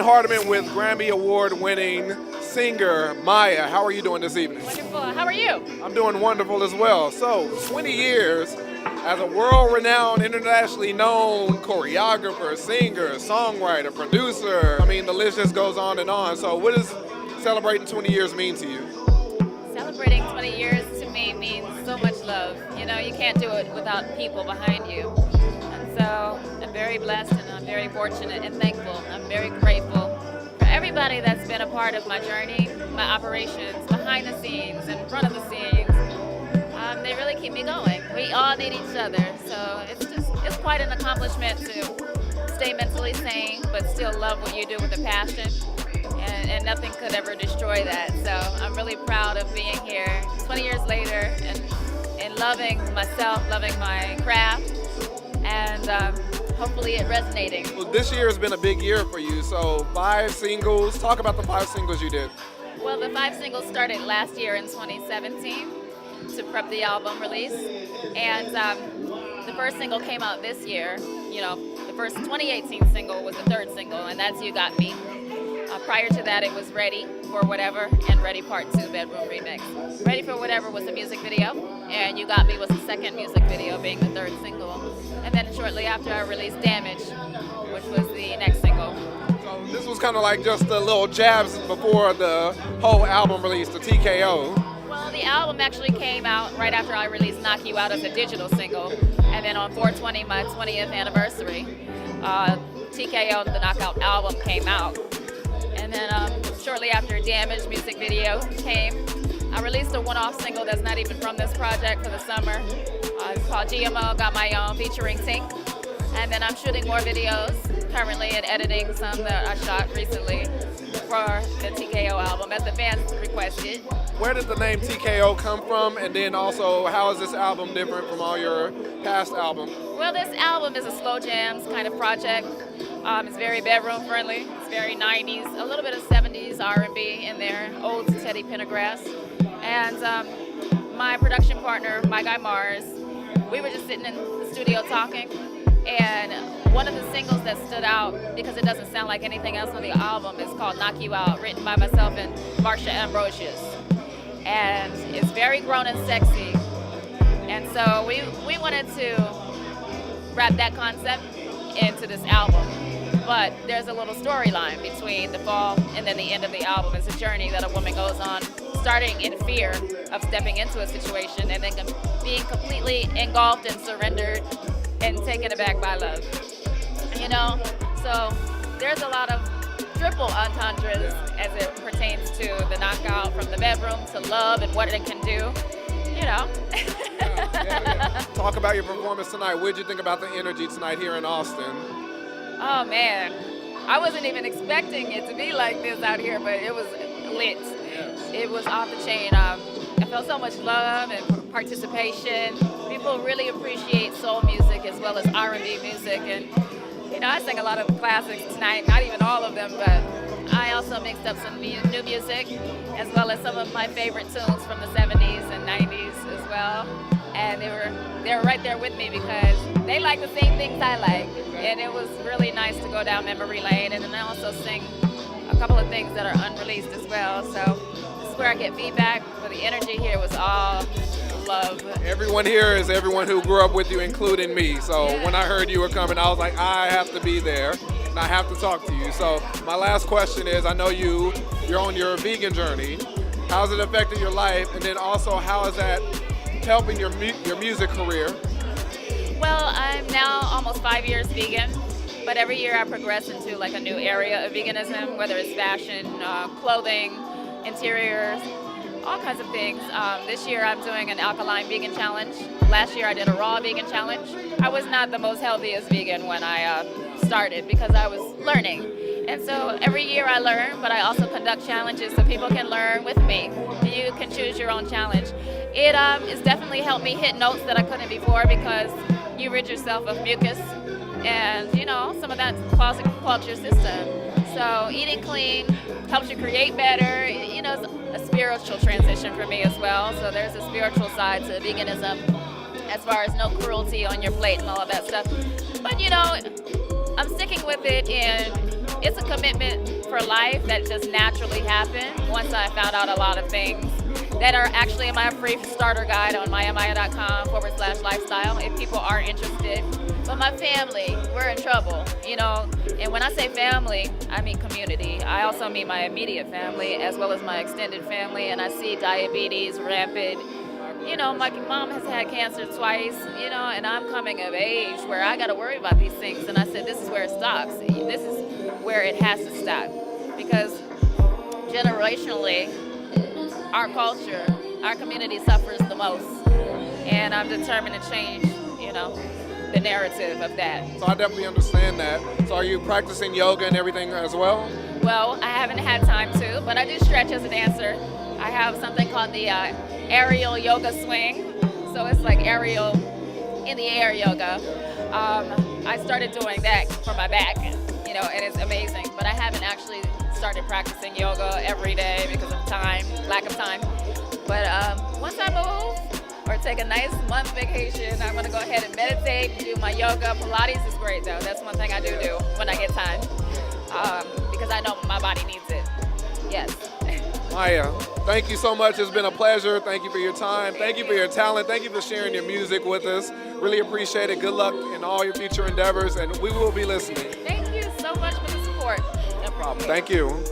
Hardiman with Grammy Award Winning singer MYA. How are you doing this evening? Wonderful. How are you? I'm doing wonderful as well. So, 20 years as a world-renowned, internationally known choreographer, singer, songwriter, producer. I mean, the list just goes on and on. So, what does celebrating 20 years mean to you? Celebrating 20 years to me means so much love. You know, you can't do it without people behind you. And so I'm very blessed and I'm very fortunate and thankful. I'm very grateful for everybody that's been a part of my journey, my operations, behind the scenes, in front of the scenes. They really keep me going. We all need each other. So it's quite an accomplishment to stay mentally sane, but still love what you do with a passion. And nothing could ever destroy that. So I'm really proud of being here 20 years later and loving myself, loving my craft, and hopefully it resonating. Well, this year has been a big year for you. So 5 singles. Talk about the 5 singles you did. Well, the 5 singles started last year in 2017 to prep the album release. And the first single came out this year. You know, the first 2018 single was the 3rd single, and that's You Got Me. Prior to that, it was Ready for Whatever and Ready Part 2 Bedroom Remix. Ready for Whatever was the music video, and You Got Me was the 2nd music video, being the 3rd single. And then shortly after, I released Damage, which was the next single. So this was kind of like just the little jabs before the whole album release, the T.K.O. Well, the album actually came out right after I released Knock You Out as a digital single. And then on 4/20, my 20th anniversary, T.K.O. the Knockout album came out. And then shortly after Damage music video came, I released a one-off single that's not even from this project for the summer. It's called GMO, Got My Own, featuring Tink. And then I'm shooting more videos currently and editing some that I shot recently for the T.K.O. album, as the fans requested. Where did the name T.K.O. come from? And then also, how is this album different from all your past albums? Well, this album is a slow jams kind of project. It's very bedroom friendly. It's very 90s, a little bit of 70s R&B in there, old Teddy Pendergrass. And my production partner, my guy Mars, we were just sitting in the studio talking. And one of the singles that stood out, because it doesn't sound like anything else on the album, is called Knock You Out, written by myself and Marsha Ambrosius. And it's very grown and sexy. And so we wanted to wrap that concept into this album. But there's a little storyline between the fall and then the end of the album. It's a journey that a woman goes on, starting in fear of stepping into a situation and then being completely engulfed and surrendered and taken aback by love. You know, so there's a lot of triple entendres as it pertains to the knockout, from the bedroom to love and what it can do, you know. Talk about your performance tonight. What did you think about the energy tonight here in Austin? Oh man, I wasn't even expecting it to be like this out here, but it was lit. It was off the chain. I felt so much love and participation. People really appreciate soul music as well as R&B music, and I sang a lot of classics tonight. Not even all of them, but I also mixed up some new music as well as some of my favorite tunes from the 70s and 90s as well. And they were right there with me because they like the same things I like, and it was really nice to go down memory lane and then also sing a couple of things that are unreleased as well. So this is where I get feedback, but the energy here was all love. Everyone here is everyone who grew up with you, including me. So when I heard you were coming, I was like, I have to be there and I have to talk to you. So my last question is, I know you're on your vegan journey. How's it affected your life? And then also, how is that helping your music career? Well, I'm now almost 5 years vegan, but every year I progress into like a new area of veganism, whether it's fashion, clothing, interiors, all kinds of things. This year I'm doing an alkaline vegan challenge. Last year I did a raw vegan challenge. I was not the most healthiest vegan when I started because I was learning. And so every year I learn, but I also conduct challenges so people can learn with me. You can choose your own challenge. It has definitely helped me hit notes that I couldn't before because you rid yourself of mucus and some of that clogs your system. So eating clean helps you create better. It's a spiritual transition for me as well. So there's a spiritual side to veganism as far as no cruelty on your plate and all of that stuff. But I'm sticking with it, and it's a commitment for life that just naturally happened once I found out a lot of things that are actually in my free starter guide on mymya.com/lifestyle if people are interested. But my family, we're in trouble, and when I say family, I mean community. I also mean my immediate family as well as my extended family, and I see diabetes rampant. My mom has had cancer twice, and I'm coming of age where I got to worry about these things. And I said, this is where it stops. This is where it has to stop. Because generationally, our culture, our community suffers the most. And I'm determined to change, the narrative of that. So I definitely understand that. So are you practicing yoga and everything as well? Well, I haven't had time to, but I do stretch as a dancer. I have something called the aerial yoga swing. So it's like aerial in the air yoga. I started doing that for my back, and it's amazing. But I haven't actually started practicing yoga every day because of lack of time. But once I move or take a nice month vacation, I'm gonna go ahead and meditate, do my yoga. Pilates is great though. That's one thing I do when I get time because I know my body needs it. Yes. Maya, thank you so much. It's been a pleasure. Thank you for your time. Thank you for your talent. Thank you for sharing your music with us. Really appreciate it. Good luck in all your future endeavors, and we will be listening. Thank you so much for the support. No problem. Thank you.